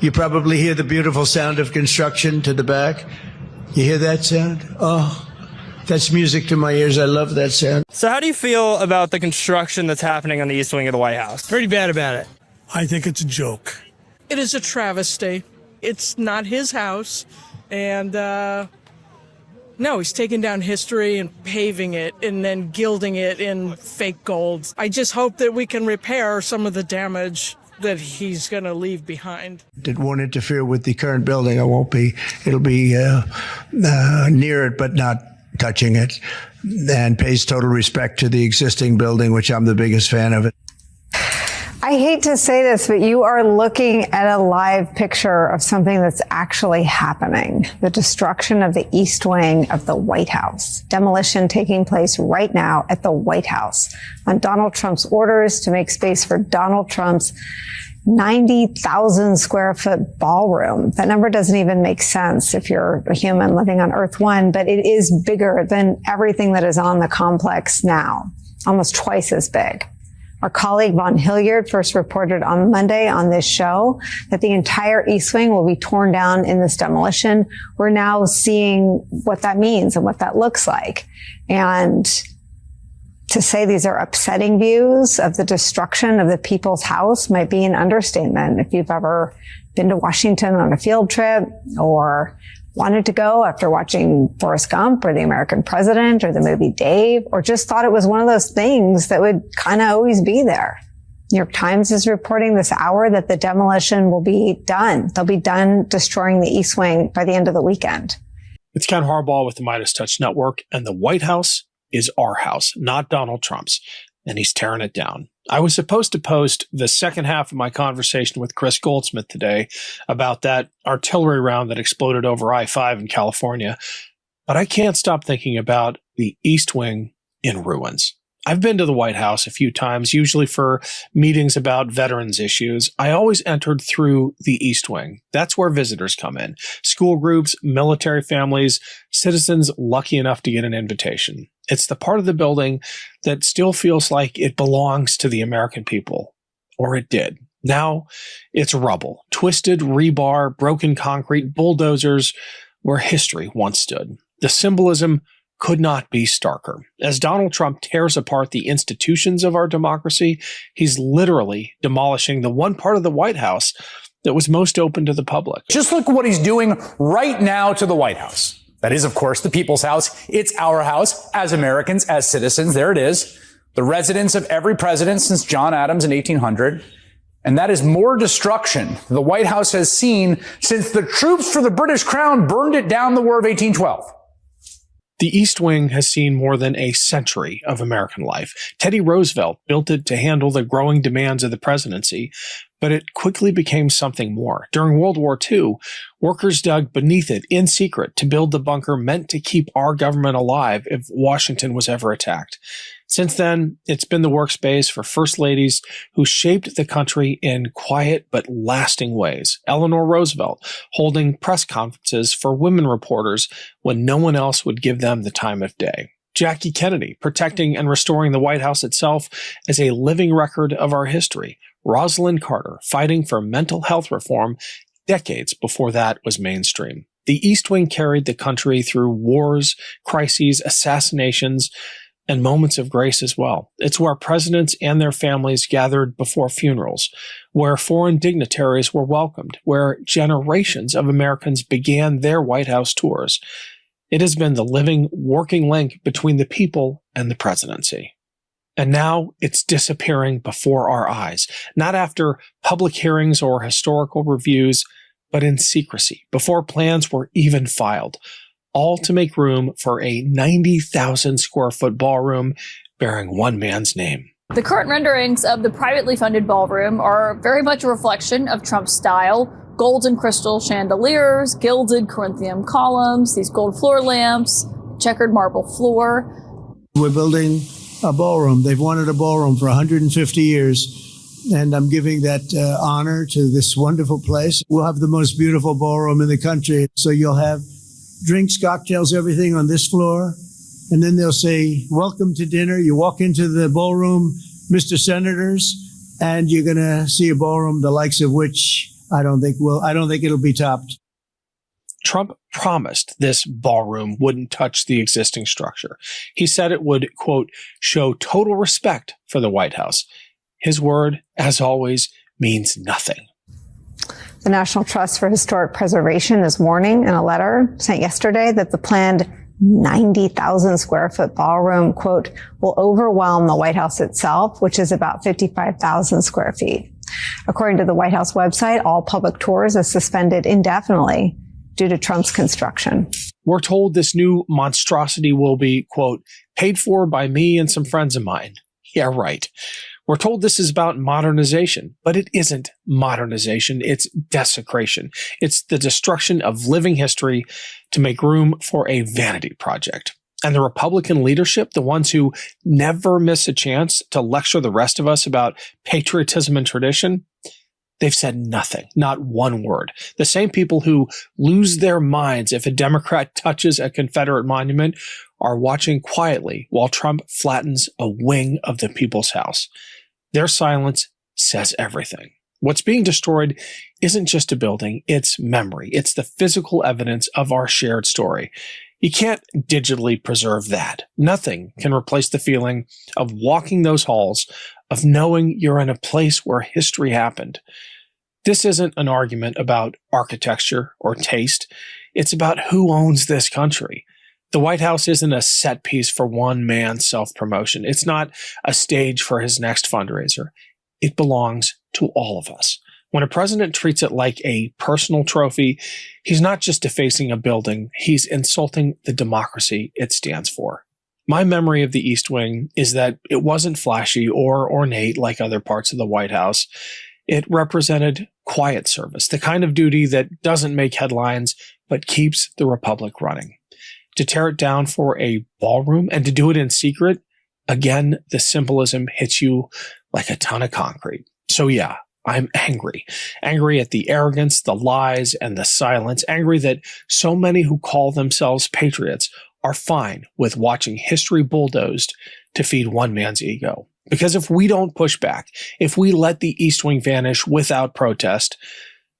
You probably hear the beautiful sound of construction to the back. You hear that sound? Oh, that's music to my ears. I love that sound. So how do you feel about the construction that's happening on the east wing of the White House? Pretty bad about it. I think it's a joke. It is a travesty. It's not his house. And, no, he's taking down history and paving it and then gilding it in fake gold. I just hope that we can repair some of the damage that he's going to leave behind. It won't interfere with the current building. It'll be near it, but not touching it, and pays total respect to the existing building, which I'm the biggest fan of it. I hate to say this, but you are looking at a live picture of something that's actually happening. The destruction of the east wing of the White House. Demolition taking place right now at the White House on Donald Trump's orders to make space for Donald Trump's 90,000 square foot ballroom. That number doesn't even make sense if you're a human living on Earth 1, but it is bigger than everything that is on the complex now, almost twice as big. Our colleague Von Hilliard first reported on Monday on this show that the entire East Wing will be torn down in this demolition. We're now seeing what that means and what that looks like. And to say these are upsetting views of the destruction of the people's house might be an understatement. If you've ever been to Washington on a field trip or wanted to go after watching Forrest Gump or The American President or the movie Dave, or just thought it was one of those things that would kind of always be there. New York Times is reporting this hour that the demolition will be done. They'll be done destroying the East Wing by the end of the weekend. It's Ken Harbaugh with the Midas Touch Network, and the White House is our house, not Donald Trump's, and he's tearing it down. I was supposed to post the second half of my conversation with Chris Goldsmith today about that artillery round that exploded over I-5 in California, but I can't stop thinking about the East Wing in ruins. I've been to the White House a few times, usually for meetings about veterans issues. I always entered through the East Wing. That's where visitors come in. School groups, military families, citizens lucky enough to get an invitation. It's the part of the building that still feels like it belongs to the American people, or it did. Now it's rubble, twisted rebar, broken concrete, bulldozers where history once stood. The symbolism could not be starker. As Donald Trump tears apart the institutions of our democracy, he's literally demolishing the one part of the White House that was most open to the public. Just look at what he's doing right now to the White House. That is, of course, the people's house. It's our house as Americans, as citizens. There it is. The residence of every president since John Adams in 1800. And that is more destruction the White House has seen since the troops for the British Crown burned it down in the War of 1812. The East Wing has seen more than a century of American life. Teddy Roosevelt built it to handle the growing demands of the presidency, but it quickly became something more. During World War II, workers dug beneath it in secret to build the bunker meant to keep our government alive if Washington was ever attacked. Since then, it's been the workspace for first ladies who shaped the country in quiet but lasting ways. Eleanor Roosevelt holding press conferences for women reporters when no one else would give them the time of day. Jackie Kennedy protecting and restoring the White House itself as a living record of our history. Rosalind Carter fighting for mental health reform decades before that was mainstream. The East Wing carried the country through wars, crises, assassinations, and moments of grace as well. It's where presidents and their families gathered before funerals, where foreign dignitaries were welcomed, where generations of Americans began their White House tours. It has been the living, working link between the people and the presidency. And now it's disappearing before our eyes, not after public hearings or historical reviews, but in secrecy, before plans were even filed, all to make room for a 90,000 square foot ballroom bearing one man's name. The current renderings of the privately funded ballroom are very much a reflection of Trump's style. Gold and crystal chandeliers, gilded Corinthian columns, these gold floor lamps, checkered marble floor. We're building a ballroom. They've wanted a ballroom for 150 years, and I'm giving that honor to this wonderful place. We'll have the most beautiful ballroom in the country, so you'll have drinks, cocktails, everything on this floor. And then they'll say, welcome to dinner. You walk into the ballroom, Mr. Senators, and you're going to see a ballroom the likes of which I don't think it'll be topped. Trump promised this ballroom wouldn't touch the existing structure. He said it would, quote, show total respect for the White House. His word, as always, means nothing. The National Trust for Historic Preservation is warning in a letter sent yesterday that the planned 90,000 square foot ballroom, quote, will overwhelm the White House itself, which is about 55,000 square feet. According to the White House website, all public tours are suspended indefinitely due to Trump's construction. We're told this new monstrosity will be, quote, paid for by me and some friends of mine. Yeah, right. We're told this is about modernization, but it isn't modernization. It's desecration. It's the destruction of living history to make room for a vanity project. And the Republican leadership, the ones who never miss a chance to lecture the rest of us about patriotism and tradition, they've said nothing, not one word. The same people who lose their minds if a Democrat touches a Confederate monument are watching quietly while Trump flattens a wing of the People's House. Their silence says everything. What's being destroyed isn't just a building, it's memory. It's the physical evidence of our shared story. You can't digitally preserve that. Nothing can replace the feeling of walking those halls, of knowing you're in a place where history happened. This isn't an argument about architecture or taste. It's about who owns this country. The White House isn't a set piece for one man's self-promotion. It's not a stage for his next fundraiser. It belongs to all of us. When a president treats it like a personal trophy, he's not just defacing a building, he's insulting the democracy it stands for. My memory of the East Wing is that it wasn't flashy or ornate like other parts of the White House. It represented quiet service, the kind of duty that doesn't make headlines, but keeps the republic running. To tear it down for a ballroom and to do it in secret, again, the symbolism hits you like a ton of concrete. So yeah, I'm angry. Angry at the arrogance, the lies, and the silence. Angry that so many who call themselves patriots are fine with watching history bulldozed to feed one man's ego. Because if we don't push back, if we let the East Wing vanish without protest,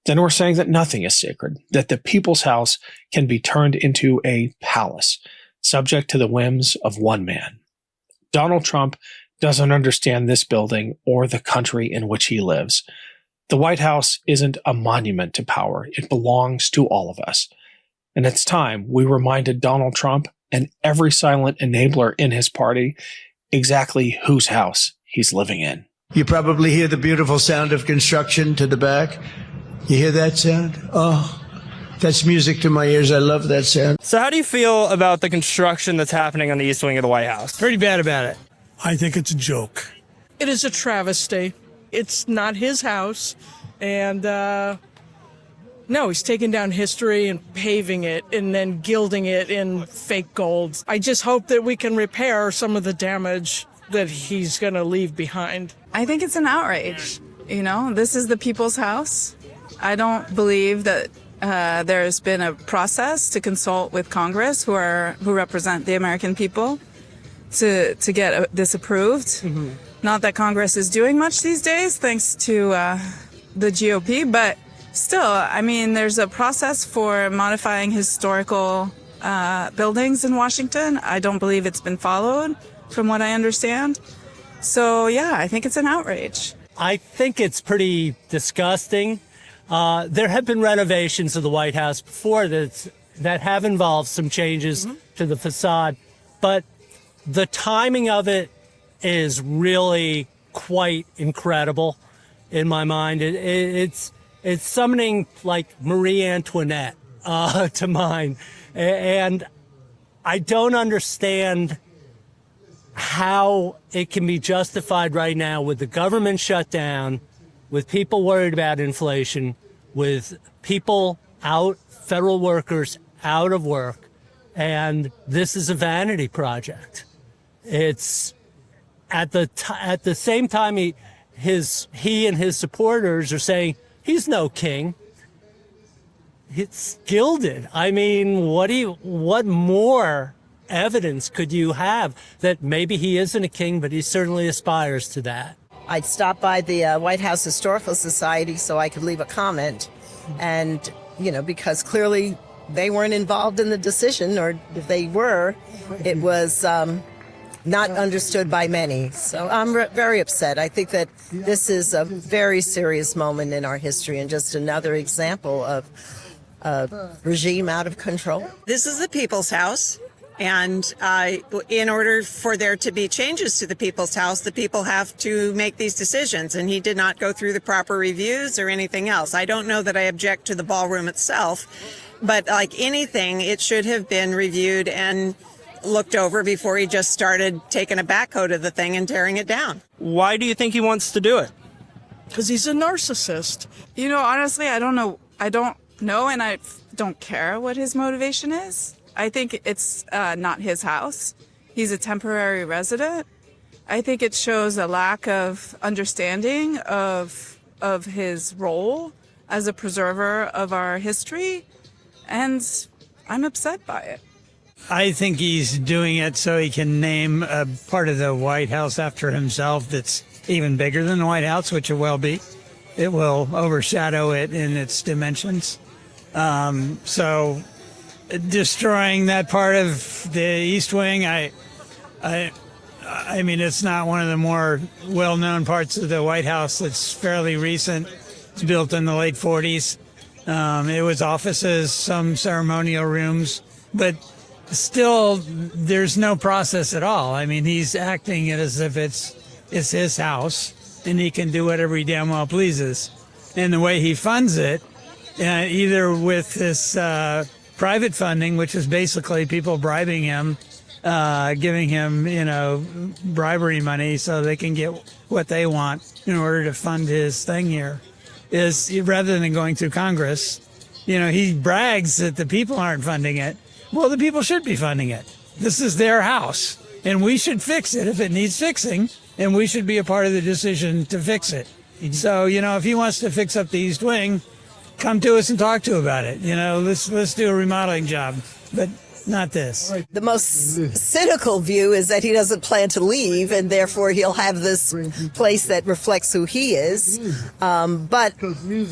then we're saying that nothing is sacred, that the People's House can be turned into a palace, subject to the whims of one man. Donald Trump doesn't understand this building or the country in which he lives. The White House isn't a monument to power. It belongs to all of us. And it's time we reminded Donald Trump and every silent enabler in his party exactly whose house he's living in. You probably hear the beautiful sound of construction to the back. You hear that sound? Oh, that's music to my ears. I love that sound. So how do you feel about the construction that's happening on the East Wing of the White House? Pretty bad about it. I think it's a joke. It is a travesty. It's not his house. And, no, he's taking down history and paving it and then gilding it in fake gold. I just hope that we can repair some of the damage that he's going to leave behind. I think it's an outrage. You know, this is the people's house. I don't believe that there's been a process to consult with Congress, who represent the American people, to get this approved. Mm-hmm. Not that Congress is doing much these days, thanks to the GOP, but still, I mean, there's a process for modifying historical buildings in Washington. I don't believe it's been followed, from what I understand. So, yeah, I think it's an outrage. I think it's pretty disgusting. There have been renovations of the White House before that have involved some changes to the facade, but the timing of it is really quite incredible in my mind. It's summoning like Marie Antoinette to mind, and I don't understand how it can be justified right now with the government shut down, with people worried about inflation, with people out, federal workers out of work, and this is a vanity project. It's at the same time he and his supporters are saying he's no king. It's gilded. I mean, what more evidence could you have that maybe he isn't a king, but he certainly aspires to that? I stopped by the White House Historical Society so I could leave a comment. And, because clearly they weren't involved in the decision, or if they were, it was not understood by many. So I'm very upset. I think that this is a very serious moment in our history and just another example of a regime out of control. This is the People's House. And in order for there to be changes to the People's House, the people have to make these decisions. And he did not go through the proper reviews or anything else. I don't know that I object to the ballroom itself, but like anything, it should have been reviewed and looked over before he just started taking a backhoe to the thing and tearing it down. Why do you think he wants to do it? Because he's a narcissist. Honestly, I don't know. I don't know, and I don't care what his motivation is. I think it's not his house. He's a temporary resident. I think it shows a lack of understanding of his role as a preserver of our history, and I'm upset by it. I think he's doing it so he can name a part of the White House after himself that's even bigger than the White House, which it will be. It will overshadow it in its dimensions. So destroying that part of the East Wing, I mean, it's not one of the more well-known parts of the White House. It's fairly recent. It's built in the late 40s. It was offices, some ceremonial rooms, but still, there's no process at all. I mean, he's acting as if it's his house, and he can do whatever he damn well pleases. And the way he funds it, either with this private funding, which is basically people bribing him, giving him, bribery money so they can get what they want in order to fund his thing here, is rather than going through Congress. He brags that the people aren't funding it. Well, the people should be funding it. This is their house, and we should fix it if it needs fixing, and we should be a part of the decision to fix it. So, if he wants to fix up the East Wing, come to us and talk to about it. Let's do a remodeling job, but not this. The most cynical view is that he doesn't plan to leave, and therefore he'll have this place that reflects who he is. But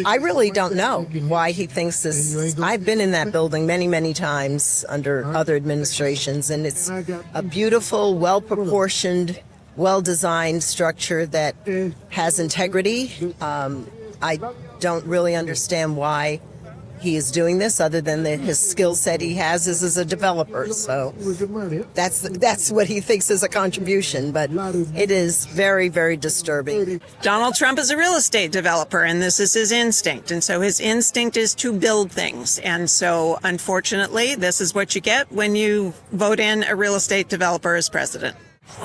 I really don't know why he thinks this. I've been in that building many, many times under other administrations, and it's a beautiful, well-proportioned, well-designed structure that has integrity. I don't really understand why he is doing this, other than his skill set he has as a developer. So that's what he thinks is a contribution, but it is very, very disturbing. Donald Trump is a real estate developer, and this is his instinct. And so his instinct is to build things. And so, unfortunately, this is what you get when you vote in a real estate developer as president.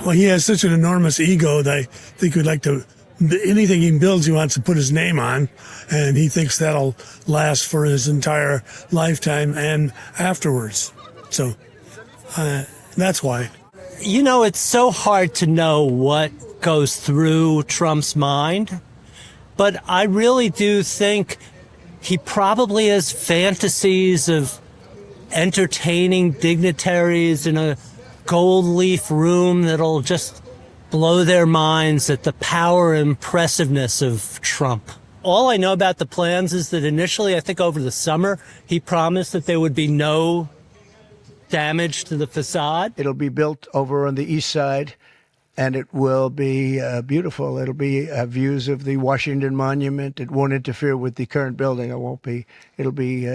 Well, he has such an enormous ego that I think he'd like to, anything he builds, he wants to put his name on, and he thinks that'll last for his entire lifetime and afterwards. So that's why. It's so hard to know what goes through Trump's mind, but I really do think he probably has fantasies of entertaining dignitaries in a gold leaf room that'll just blow their minds at the power and impressiveness of Trump. All I know about the plans is that initially, I think over the summer, he promised that there would be no damage to the facade. It'll be built over on the east side, and it will be beautiful. It'll be views of the Washington Monument. It won't interfere with the current building. It'll be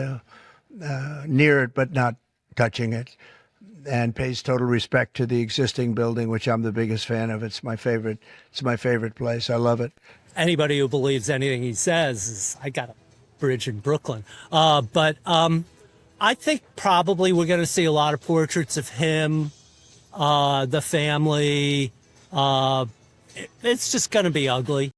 near it, but not touching it, and pays total respect to the existing building, which I'm the biggest fan of. It's my favorite place. I love it. Anybody who believes anything he says is, I got a bridge in Brooklyn. But I think probably we're going to see a lot of portraits of him, the family. It's just going to be ugly.